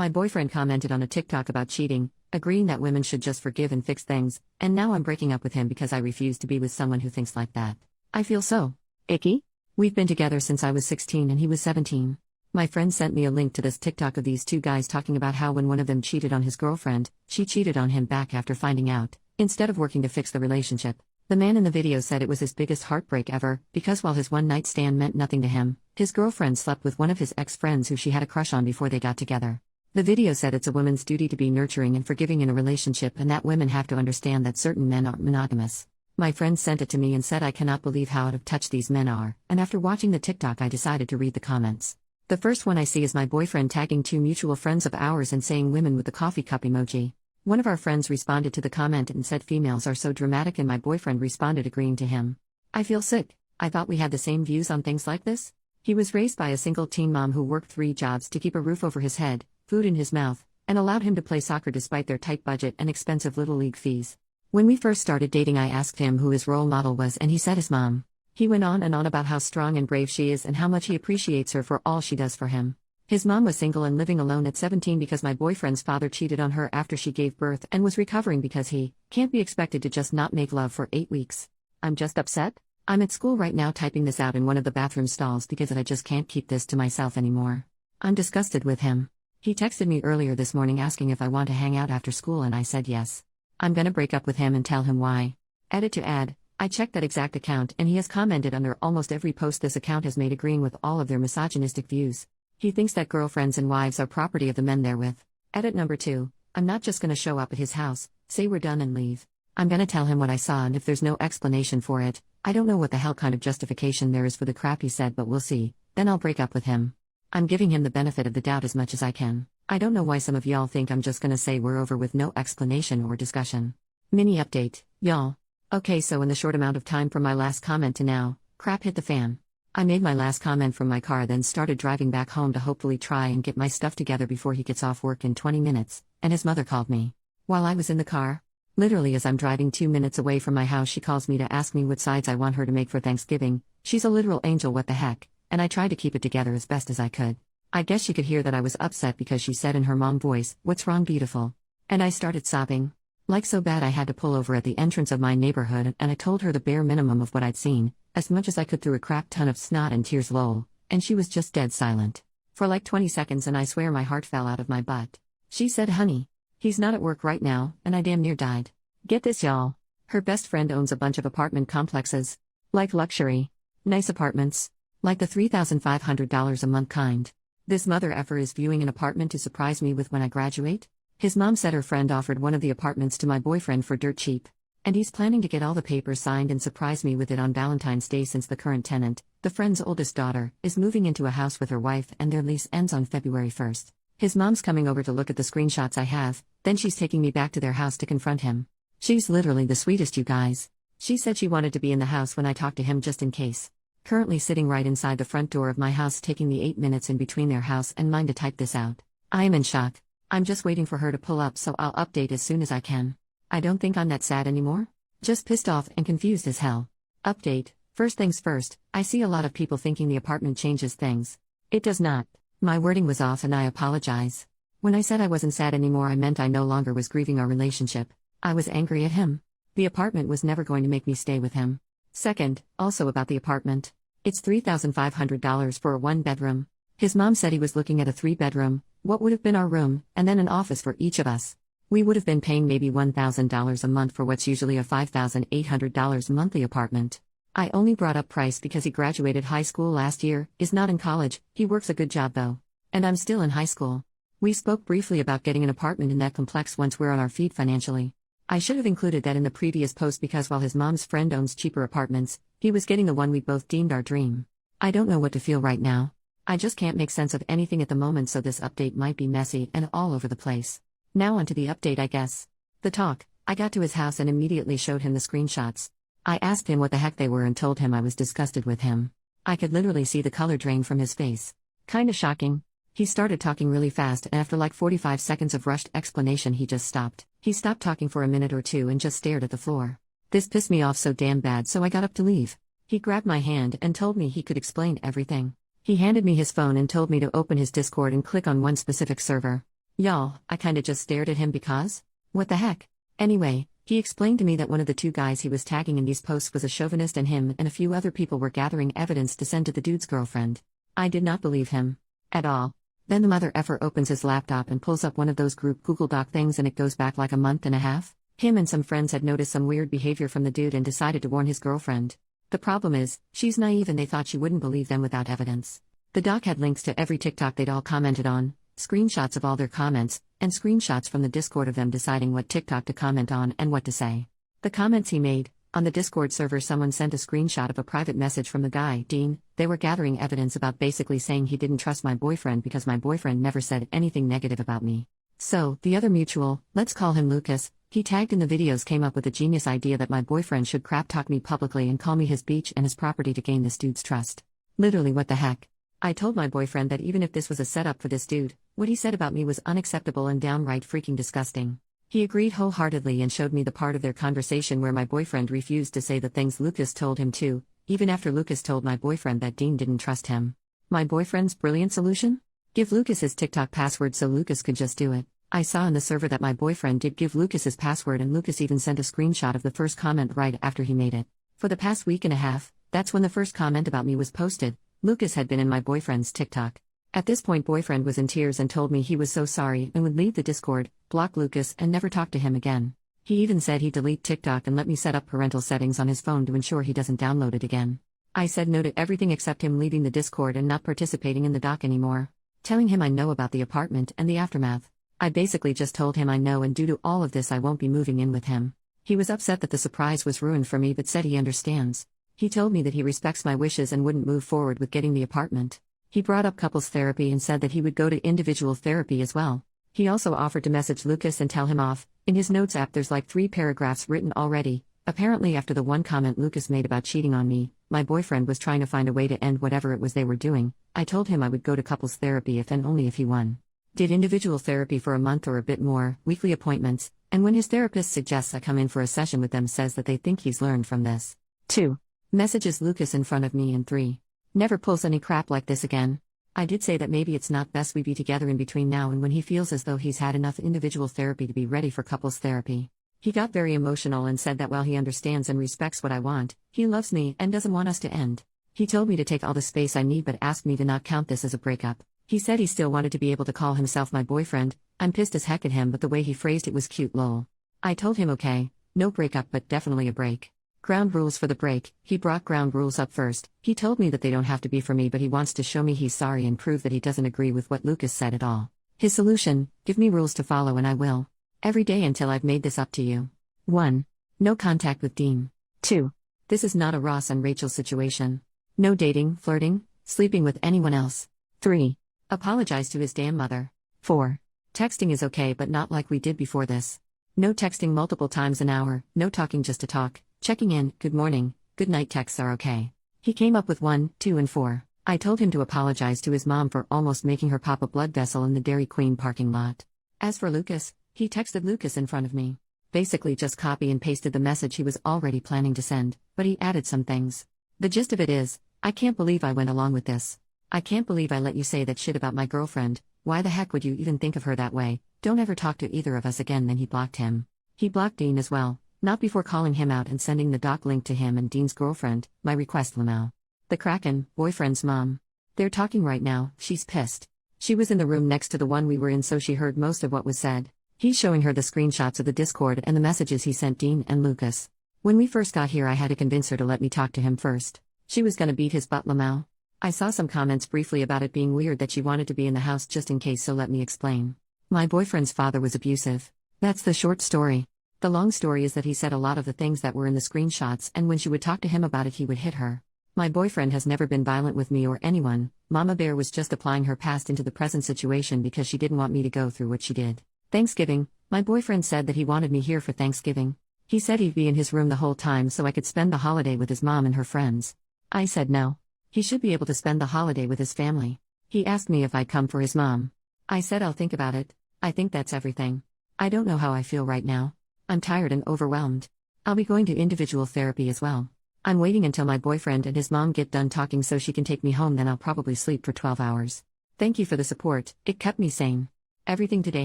My boyfriend commented on a TikTok about cheating, agreeing that women should just forgive and fix things, and now I'm breaking up with him because I refuse to be with someone who thinks like that. I feel so icky. We've been together since I was 16 and he was 17. My friend sent me a link to this TikTok of these two guys talking about how when one of them cheated on his girlfriend, she cheated on him back after finding out, instead of working to fix the relationship. The man in the video said it was his biggest heartbreak ever, because while his one-night stand meant nothing to him, his girlfriend slept with one of his ex-friends who she had a crush on before they got together. The video said it's a woman's duty to be nurturing and forgiving in a relationship and that women have to understand that certain men aren't monogamous. My friend sent it to me and said I cannot believe how out of touch these men are, and after watching the TikTok I decided to read the comments. The first one I see is my boyfriend tagging two mutual friends of ours and saying women with the coffee cup emoji. One of our friends responded to the comment and said females are so dramatic, and my boyfriend responded agreeing to him. I feel sick. I thought we had the same views on things like this. He was raised by a single teen mom who worked 3 jobs to keep a roof over his head, food in his mouth, and allowed him to play soccer despite their tight budget and expensive little league fees. When we first started dating I asked him who his role model was and he said his mom. He went on and on about how strong and brave she is and how much he appreciates her for all she does for him. His mom was single and living alone at 17 because my boyfriend's father cheated on her after she gave birth and was recovering because he can't be expected to just not make love for 8 weeks. I'm just upset. I'm at school right now typing this out in one of the bathroom stalls because I just can't keep this to myself anymore. I'm disgusted with him. He texted me earlier this morning asking if I want to hang out after school and I said yes. I'm gonna break up with him and tell him why. Edit to add. I checked that exact account and he has commented under almost every post this account has made agreeing with all of their misogynistic views. He thinks that girlfriends and wives are property of the men they're with. Edit number 2. I'm not just gonna show up at his house, say we're done and leave. I'm gonna tell him what I saw and if there's no explanation for it, I don't know what the hell kind of justification there is for the crap he said but we'll see, then I'll break up with him. I'm giving him the benefit of the doubt as much as I can. I don't know why some of y'all think I'm just gonna say we're over with no explanation or discussion. Mini update, y'all. Okay, so in the short amount of time from my last comment to now, crap hit the fan. I made my last comment from my car then started driving back home to hopefully try and get my stuff together before he gets off work in 20 minutes, and his mother called me. While I was in the car, literally as I'm driving 2 minutes away from my house she calls me to ask me what sides I want her to make for Thanksgiving. She's a literal angel, what the heck, and I tried to keep it together as best as I could. I guess she could hear that I was upset because she said in her mom voice, "What's wrong, beautiful?" And I started sobbing. Like so bad I had to pull over at the entrance of my neighborhood and I told her the bare minimum of what I'd seen, as much as I could through a crap ton of snot and tears lol, and she was just dead silent. For like 20 seconds and I swear my heart fell out of my butt. She said, "Honey, he's not at work right now," and I damn near died. Get this y'all. Her best friend owns a bunch of apartment complexes. Like luxury. Nice apartments. Like the $3,500 a month kind. This mother effer is viewing an apartment to surprise me with when I graduate? His mom said her friend offered one of the apartments to my boyfriend for dirt cheap. And he's planning to get all the papers signed and surprise me with it on Valentine's Day since the current tenant, the friend's oldest daughter, is moving into a house with her wife and their lease ends on February 1st. His mom's coming over to look at the screenshots I have, then she's taking me back to their house to confront him. She's literally the sweetest, you guys. She said she wanted to be in the house when I talked to him just in case. Currently sitting right inside the front door of my house taking the 8 minutes in between their house and mine to type this out. I am in shock. I'm just waiting for her to pull up so I'll update as soon as I can. I don't think I'm that sad anymore. Just pissed off and confused as hell. Update. First things first, I see a lot of people thinking the apartment changes things. It does not. My wording was off and I apologize. When I said I wasn't sad anymore I meant I no longer was grieving our relationship. I was angry at him. The apartment was never going to make me stay with him. Second, also about the apartment. It's $3,500 for a 1-bedroom. His mom said he was looking at a 3-bedroom, what would have been our room, and then an office for each of us. We would have been paying maybe $1,000 a month for what's usually a $5,800 monthly apartment. I only brought up price because he graduated high school last year, is not in college, he works a good job though. And I'm still in high school. We spoke briefly about getting an apartment in that complex once we're on our feet financially. I should have included that in the previous post because while his mom's friend owns cheaper apartments, he was getting the one we both deemed our dream. I don't know what to feel right now. I just can't make sense of anything at the moment, so this update might be messy and all over the place. Now onto the update, I guess. The talk. I got to his house and immediately showed him the screenshots. I asked him what the heck they were and told him I was disgusted with him. I could literally see the color drain from his face. Kinda shocking. He started talking really fast and after like 45 seconds of rushed explanation he just stopped. He stopped talking for a minute or two and just stared at the floor. This pissed me off so damn bad so I got up to leave. He grabbed my hand and told me he could explain everything. He handed me his phone and told me to open his Discord and click on one specific server. Y'all, I kinda just stared at him because? What the heck? Anyway, he explained to me that one of the two guys he was tagging in these posts was a chauvinist and him and a few other people were gathering evidence to send to the dude's girlfriend. I did not believe him. At all. Then the mother effer opens his laptop and pulls up one of those group Google Doc things and it goes back like a month and a half. Him and some friends had noticed some weird behavior from the dude and decided to warn his girlfriend. The problem is, she's naive and they thought she wouldn't believe them without evidence. The doc had links to every TikTok they'd all commented on, screenshots of all their comments, and screenshots from the Discord of them deciding what TikTok to comment on and what to say. The comments he made, on the Discord server someone sent a screenshot of a private message from the guy, Dean. They were gathering evidence about basically saying he didn't trust my boyfriend because my boyfriend never said anything negative about me. So, the other mutual, let's call him Lucas, he tagged in the videos came up with a genius idea that my boyfriend should crap talk me publicly and call me his beach and his property to gain this dude's trust. Literally what the heck? I told my boyfriend that even if this was a setup for this dude, what he said about me was unacceptable and downright freaking disgusting. He agreed wholeheartedly and showed me the part of their conversation where my boyfriend refused to say the things Lucas told him to, even after Lucas told my boyfriend that Dean didn't trust him. My boyfriend's brilliant solution? Give Lucas his TikTok password so Lucas could just do it. I saw in the server that my boyfriend did give Lucas his password and Lucas even sent a screenshot of the first comment right after he made it. For the past week and a half, that's when the first comment about me was posted, Lucas had been in my boyfriend's TikTok. At this point boyfriend was in tears and told me he was so sorry and would leave the Discord, block Lucas and never talk to him again. He even said he'd delete TikTok and let me set up parental settings on his phone to ensure he doesn't download it again. I said no to everything except him leaving the Discord and not participating in the doc anymore. Telling him I know about the apartment and the aftermath. I basically just told him I know and due to all of this I won't be moving in with him. He was upset that the surprise was ruined for me but said he understands. He told me that he respects my wishes and wouldn't move forward with getting the apartment. He brought up couples therapy and said that he would go to individual therapy as well. He also offered to message Lucas and tell him off. In his notes app there's like 3 paragraphs written already. Apparently after the one comment Lucas made about cheating on me, my boyfriend was trying to find a way to end whatever it was they were doing. I told him I would go to couples therapy if and only if he won. Did individual therapy for a month or a bit more, weekly appointments, and when his therapist suggests I come in for a session with them says that they think he's learned from this. 2. Messages Lucas in front of me and 3. Never pulls any crap like this again. I did say that maybe it's not best we be together in between now and when he feels as though he's had enough individual therapy to be ready for couples therapy. He got very emotional and said that while he understands and respects what I want, he loves me and doesn't want us to end. He told me to take all the space I need but asked me to not count this as a breakup. He said he still wanted to be able to call himself my boyfriend. I'm pissed as heck at him but the way he phrased it was cute lol. I told him okay, no breakup but definitely a break. Ground rules for the break. He brought ground rules up first. He told me that they don't have to be for me but he wants to show me he's sorry and prove that he doesn't agree with what Lucas said at all. His solution, give me rules to follow and I will. Every day until I've made this up to you. 1. No contact with Dean. 2. This is not a Ross and Rachel situation. No dating, flirting, sleeping with anyone else. 3. Apologize to his damn mother. 4. Texting is okay but not like we did before this. No texting multiple times an hour, no talking just to talk. Checking in, good morning, good night texts are okay. He came up with 1, 2 and 4. I told him to apologize to his mom for almost making her pop a blood vessel in the Dairy Queen parking lot. As for Lucas, he texted Lucas in front of me. Basically just copy and pasted the message he was already planning to send, but he added some things. The gist of it is, I can't believe I went along with this. I can't believe I let you say that shit about my girlfriend. Why the heck would you even think of her that way? Don't ever talk to either of us again. Then he blocked him. He blocked Dean as well. Not before calling him out and sending the doc link to him and Dean's girlfriend, my request Lamau. The Kraken, boyfriend's mom. They're talking right now, she's pissed. She was in the room next to the one we were in so she heard most of what was said. He's showing her the screenshots of the Discord and the messages he sent Dean and Lucas. When we first got here I had to convince her to let me talk to him first. She was gonna beat his butt Lamau. I saw some comments briefly about it being weird that she wanted to be in the house just in case so let me explain. My boyfriend's father was abusive. That's the short story. The long story is that he said a lot of the things that were in the screenshots and when she would talk to him about it he would hit her. My boyfriend has never been violent with me or anyone. Mama Bear was just applying her past into the present situation because she didn't want me to go through what she did. Thanksgiving, my boyfriend said that he wanted me here for Thanksgiving. He said he'd be in his room the whole time so I could spend the holiday with his mom and her friends. I said no. He should be able to spend the holiday with his family. He asked me if I'd come for his mom. I said I'll think about it. I think that's everything. I don't know how I feel right now. I'm tired and overwhelmed. I'll be going to individual therapy as well. I'm waiting until my boyfriend and his mom get done talking so she can take me home then I'll probably sleep for 12 hours. Thank you for the support, it kept me sane. Everything today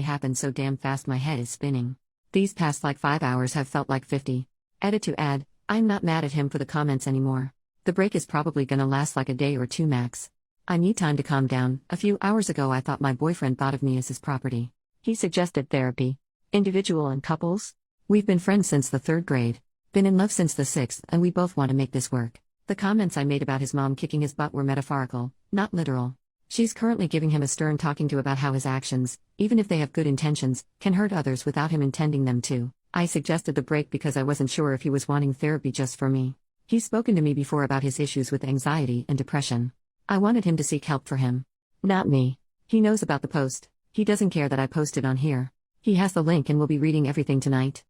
happened so damn fast my head is spinning. These past like 5 hours have felt like 50. Edit to add, I'm not mad at him for the comments anymore. The break is probably gonna last like a day or two max. I need time to calm down. A few hours ago I thought my boyfriend thought of me as his property. He suggested therapy. Individual and couples? We've been friends since the 3rd grade. Been in love since the 6th, and we both want to make this work. The comments I made about his mom kicking his butt were metaphorical, not literal. She's currently giving him a stern talking to about how his actions, even if they have good intentions, can hurt others without him intending them to. I suggested the break because I wasn't sure if he was wanting therapy just for me. He's spoken to me before about his issues with anxiety and depression. I wanted him to seek help for him. Not me. He knows about the post. He doesn't care that I posted on here. He has the link and will be reading everything tonight.